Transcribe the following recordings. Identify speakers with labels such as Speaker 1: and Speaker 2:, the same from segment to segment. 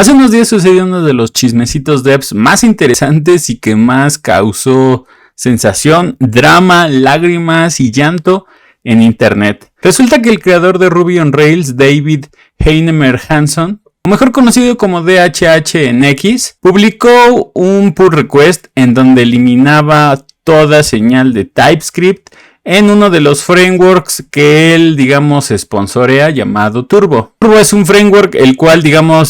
Speaker 1: Hace unos días sucedió uno de los chismecitos devs más interesantes y que más causó sensación, drama, lágrimas y llanto en internet. Resulta que el creador de Ruby on Rails, David Heinemeier Hansson, o mejor conocido como DHH en X, publicó un pull request en donde eliminaba toda señal de TypeScript en uno de los frameworks que él, sponsorea, llamado Turbo. Turbo es un framework el cual,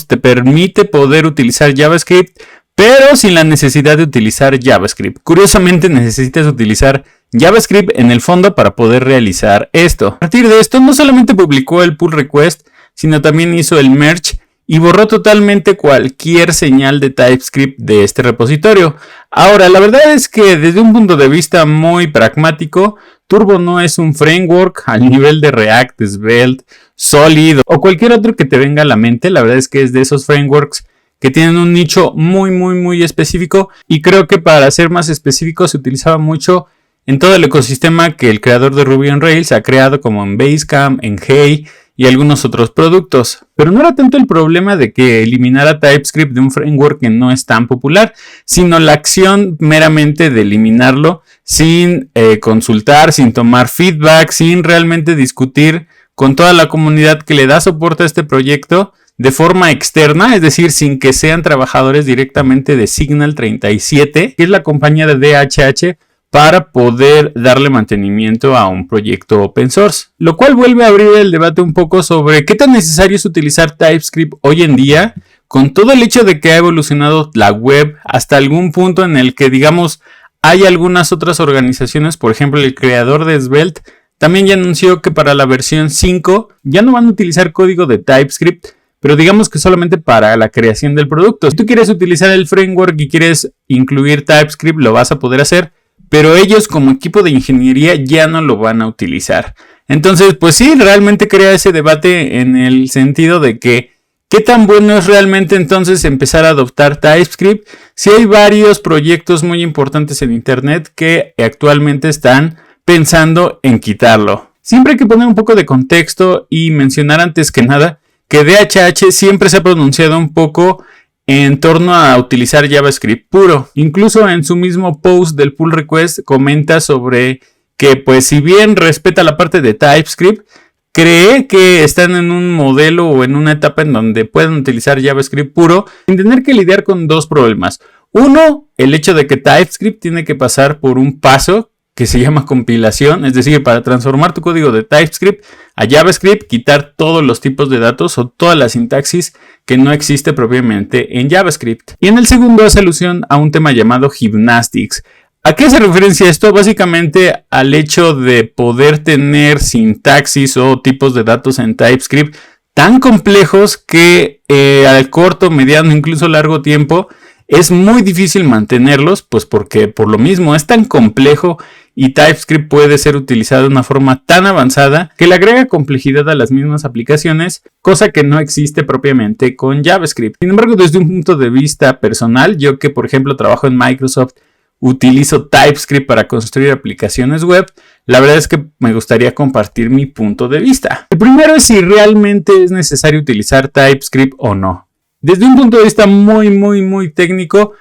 Speaker 1: te permite poder utilizar JavaScript, pero sin la necesidad de utilizar JavaScript. Curiosamente, necesitas utilizar JavaScript en el fondo para poder realizar esto. A partir de esto, no solamente publicó el pull request, sino también hizo el merge y borró totalmente cualquier señal de TypeScript de este repositorio. Ahora, la verdad es que desde un punto de vista muy pragmático, Turbo no es un framework al nivel de React, Svelte, Solid o cualquier otro que te venga a la mente. La verdad es que es de esos frameworks que tienen un nicho muy específico, y creo que para ser más específico se utilizaba mucho en todo el ecosistema que el creador de Ruby on Rails ha creado, como en Basecamp, en Hey y algunos otros productos. Pero no era tanto el problema de que eliminara TypeScript de un framework que no es tan popular, sino la acción meramente de eliminarlo sin consultar, sin tomar feedback, sin realmente discutir con toda la comunidad que le da soporte a este proyecto de forma externa, es decir, sin que sean trabajadores directamente de Signal 37, que es la compañía de DHH, para poder darle mantenimiento a un proyecto open source. Lo cual vuelve a abrir el debate un poco sobre qué tan necesario es utilizar TypeScript hoy en día, con todo el hecho de que ha evolucionado la web hasta algún punto en el que, hay algunas otras organizaciones, por ejemplo, el creador de Svelte, también ya anunció que para la versión 5 ya no van a utilizar código de TypeScript, pero que solamente para la creación del producto. Si tú quieres utilizar el framework y quieres incluir TypeScript, lo vas a poder hacer, pero ellos como equipo de ingeniería ya no lo van a utilizar. Entonces, pues sí, realmente crea ese debate en el sentido de que ¿qué tan bueno es realmente entonces empezar a adoptar TypeScript? Si hay varios proyectos muy importantes en internet que actualmente están pensando en quitarlo. Siempre hay que poner un poco de contexto y mencionar antes que nada que DHH siempre se ha pronunciado un poco en torno a utilizar JavaScript puro. Incluso en su mismo post del pull request comenta sobre que, pues, si bien respeta la parte de TypeScript, cree que están en un modelo o en una etapa en donde pueden utilizar JavaScript puro sin tener que lidiar con dos problemas. Uno, el hecho de que TypeScript tiene que pasar por un paso que se llama compilación, es decir, para transformar tu código de TypeScript a JavaScript, quitar todos los tipos de datos o toda la sintaxis que no existe propiamente en JavaScript. Y en el segundo hace alusión a un tema llamado Gymnastics. ¿A qué se referencia esto? Básicamente al hecho de poder tener sintaxis o tipos de datos en TypeScript tan complejos que al corto, mediano, incluso largo tiempo es muy difícil mantenerlos, pues porque por lo mismo es tan complejo y TypeScript puede ser utilizado de una forma tan avanzada que le agrega complejidad a las mismas aplicaciones, cosa que no existe propiamente con JavaScript. Sin embargo, desde un punto de vista personal, yo que por ejemplo trabajo en Microsoft, utilizo TypeScript para construir aplicaciones web, la verdad es que me gustaría compartir mi punto de vista. El primero es si realmente es necesario utilizar TypeScript o no. Desde un punto de vista muy técnico,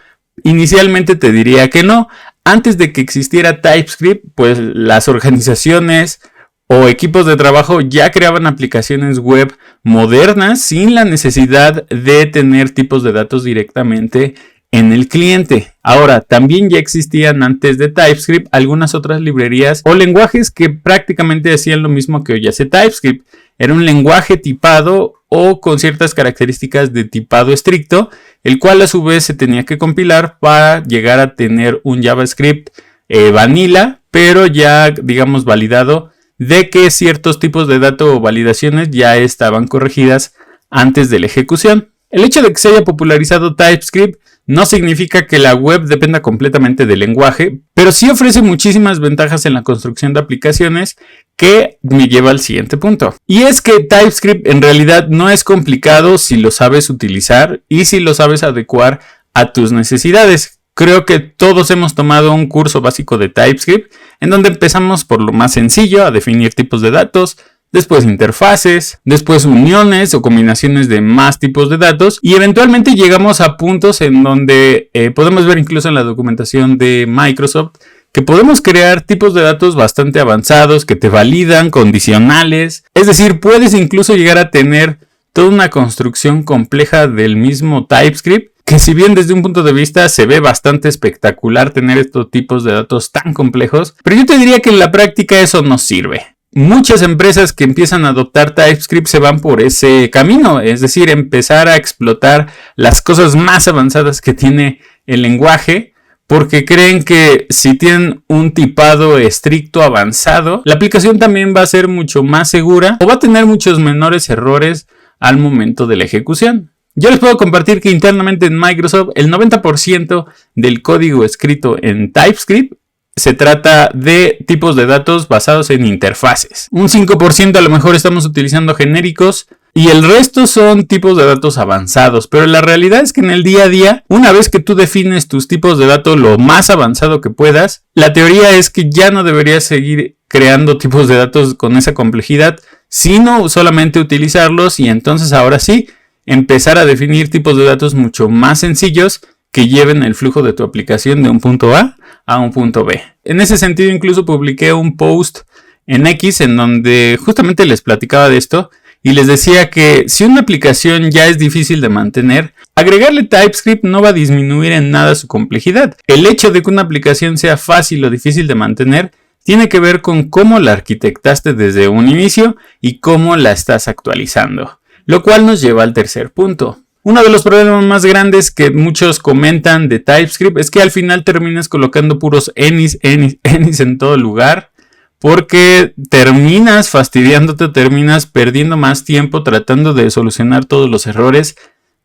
Speaker 1: inicialmente te diría que no. Antes de que existiera TypeScript, pues las organizaciones o equipos de trabajo ya creaban aplicaciones web modernas sin la necesidad de tener tipos de datos directamente en el cliente. Ahora, también ya existían antes de TypeScript algunas otras librerías o lenguajes que prácticamente hacían lo mismo que hoy hace TypeScript. Era un lenguaje tipado o con ciertas características de tipado estricto, el cual a su vez se tenía que compilar para llegar a tener un JavaScript vanilla, pero ya validado de que ciertos tipos de datos o validaciones ya estaban corregidas antes de la ejecución. El hecho de que se haya popularizado TypeScript no significa que la web dependa completamente del lenguaje, pero sí ofrece muchísimas ventajas en la construcción de aplicaciones, que me lleva al siguiente punto. Y es que TypeScript en realidad no es complicado si lo sabes utilizar y si lo sabes adecuar a tus necesidades. Creo que todos hemos tomado un curso básico de TypeScript en donde empezamos por lo más sencillo, a definir tipos de datos, después interfaces, después uniones o combinaciones de más tipos de datos y eventualmente llegamos a puntos en donde podemos ver incluso en la documentación de Microsoft que podemos crear tipos de datos bastante avanzados que te validan, condicionales, es decir, puedes incluso llegar a tener toda una construcción compleja del mismo TypeScript, que si bien desde un punto de vista se ve bastante espectacular tener estos tipos de datos tan complejos, pero yo te diría que en la práctica eso no sirve. Muchas empresas que empiezan a adoptar TypeScript se van por ese camino, es decir, empezar a explotar las cosas más avanzadas que tiene el lenguaje, porque creen que si tienen un tipado estricto avanzado, la aplicación también va a ser mucho más segura o va a tener muchos menores errores al momento de la ejecución. Yo les puedo compartir que internamente en Microsoft el 90% del código escrito en TypeScript se trata de tipos de datos basados en interfaces. Un 5% a lo mejor estamos utilizando genéricos y el resto son tipos de datos avanzados. Pero la realidad es que en el día a día, una vez que tú defines tus tipos de datos lo más avanzado que puedas, la teoría es que ya no deberías seguir creando tipos de datos con esa complejidad, sino solamente utilizarlos y entonces ahora sí empezar a definir tipos de datos mucho más sencillos que lleven el flujo de tu aplicación de un punto A un punto B. En ese sentido incluso publiqué un post en X en donde justamente les platicaba de esto y les decía que si una aplicación ya es difícil de mantener, agregarle TypeScript no va a disminuir en nada su complejidad. El hecho de que una aplicación sea fácil o difícil de mantener tiene que ver con cómo la arquitectaste desde un inicio y cómo la estás actualizando. Lo cual nos lleva al tercer punto. Uno de los problemas más grandes que muchos comentan de TypeScript es que al final terminas colocando puros ennis en todo lugar, porque terminas fastidiándote, terminas perdiendo más tiempo tratando de solucionar todos los errores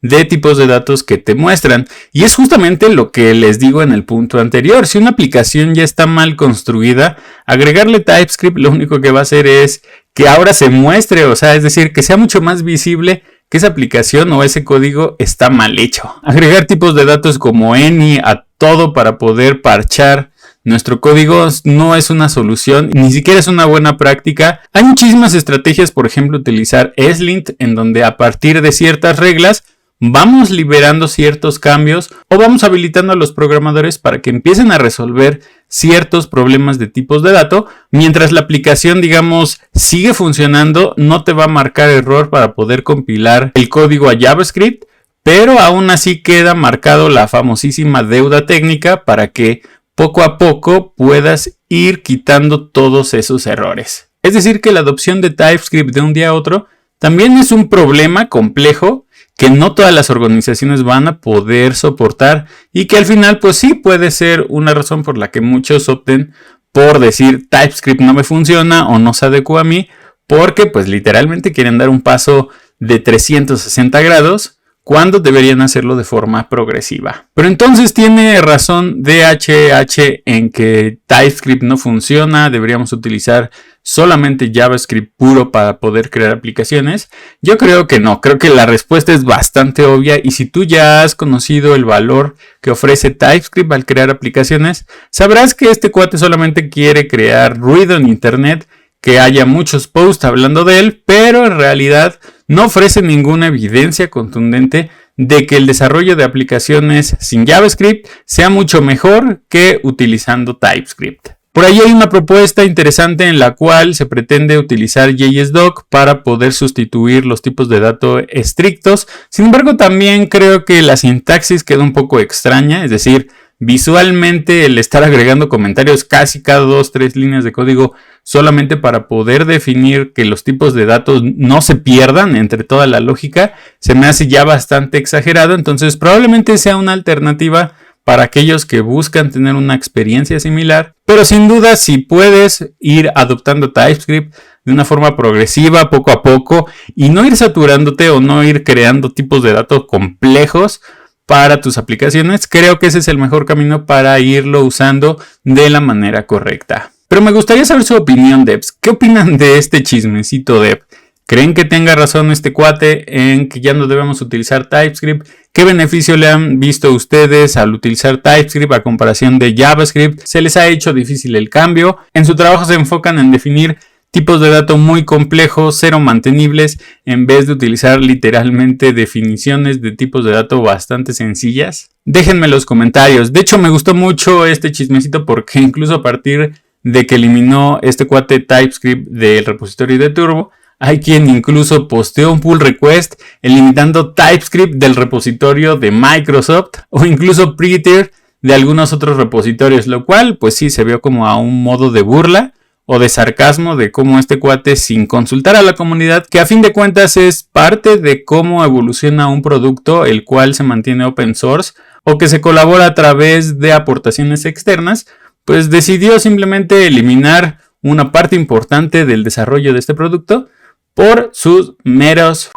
Speaker 1: de tipos de datos que te muestran. Y es justamente lo que les digo en el punto anterior. Si una aplicación ya está mal construida, agregarle TypeScript lo único que va a hacer es que ahora se muestre, o sea, es decir, que sea mucho más visible que esa aplicación o ese código está mal hecho. Agregar tipos de datos como any a todo para poder parchar nuestro código no es una solución, ni siquiera es una buena práctica. Hay muchísimas estrategias, por ejemplo, utilizar ESLint, en donde a partir de ciertas reglas vamos liberando ciertos cambios o vamos habilitando a los programadores para que empiecen a resolver ciertos problemas de tipos de datos. Mientras la aplicación, digamos, sigue funcionando, no te va a marcar error para poder compilar el código a JavaScript, pero aún así queda marcado la famosísima deuda técnica para que poco a poco puedas ir quitando todos esos errores. Es decir, que la adopción de TypeScript de un día a otro también es un problema complejo que no todas las organizaciones van a poder soportar y que al final pues sí puede ser una razón por la que muchos opten por decir TypeScript no me funciona o no se adecua a mí, porque pues literalmente quieren dar un paso de 360 grados cuando deberían hacerlo de forma progresiva. Pero entonces tiene razón DHH en que TypeScript no funciona, deberíamos utilizar solamente JavaScript puro para poder crear aplicaciones. Yo creo que no, creo que la respuesta es bastante obvia y si tú ya has conocido el valor que ofrece TypeScript al crear aplicaciones, sabrás que este cuate solamente quiere crear ruido en internet, que haya muchos posts hablando de él, pero en realidad no ofrece ninguna evidencia contundente de que el desarrollo de aplicaciones sin JavaScript sea mucho mejor que utilizando TypeScript. Por ahí hay una propuesta interesante en la cual se pretende utilizar JSDoc para poder sustituir los tipos de datos estrictos. Sin embargo, también creo que la sintaxis queda un poco extraña, es decir, visualmente el estar agregando comentarios casi cada 2-3 líneas de código solamente para poder definir que los tipos de datos no se pierdan entre toda la lógica, se me hace ya bastante exagerado. Entonces probablemente sea una alternativa para aquellos que buscan tener una experiencia similar, pero sin duda si puedes ir adoptando TypeScript de una forma progresiva, poco a poco, y no ir saturándote o no ir creando tipos de datos complejos para tus aplicaciones, creo que ese es el mejor camino para irlo usando de la manera correcta. Pero me gustaría saber su opinión, devs. ¿Qué opinan de este chismecito dev? ¿Creen que tenga razón este cuate en que ya no debemos utilizar TypeScript? ¿Qué beneficio le han visto ustedes al utilizar TypeScript a comparación de JavaScript? ¿Se les ha hecho difícil el cambio? ¿En su trabajo se enfocan en definir tipos de datos muy complejos, cero mantenibles, en vez de utilizar literalmente definiciones de tipos de datos bastante sencillas? Déjenme en los comentarios. De hecho, me gustó mucho este chismecito porque incluso a partir de que eliminó este cuate TypeScript del repositorio de Turbo, hay quien incluso posteó un pull request eliminando TypeScript del repositorio de Microsoft o incluso Prettier de algunos otros repositorios, lo cual pues sí se vio como a un modo de burla o de sarcasmo de cómo este cuate, sin consultar a la comunidad, que a fin de cuentas es parte de cómo evoluciona un producto el cual se mantiene open source o que se colabora a través de aportaciones externas, pues decidió simplemente eliminar una parte importante del desarrollo de este producto por sus meros.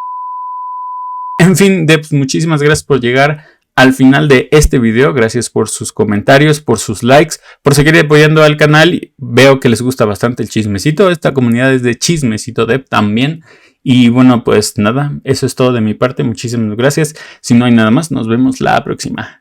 Speaker 1: En fin, devs, muchísimas gracias por llegar al final de este video. Gracias por sus comentarios, por sus likes, por seguir apoyando al canal. Veo que les gusta bastante el chismecito. Esta comunidad es de Chismecito Dev también. Y bueno, pues nada, eso es todo de mi parte. Muchísimas gracias. Si no hay nada más, nos vemos la próxima.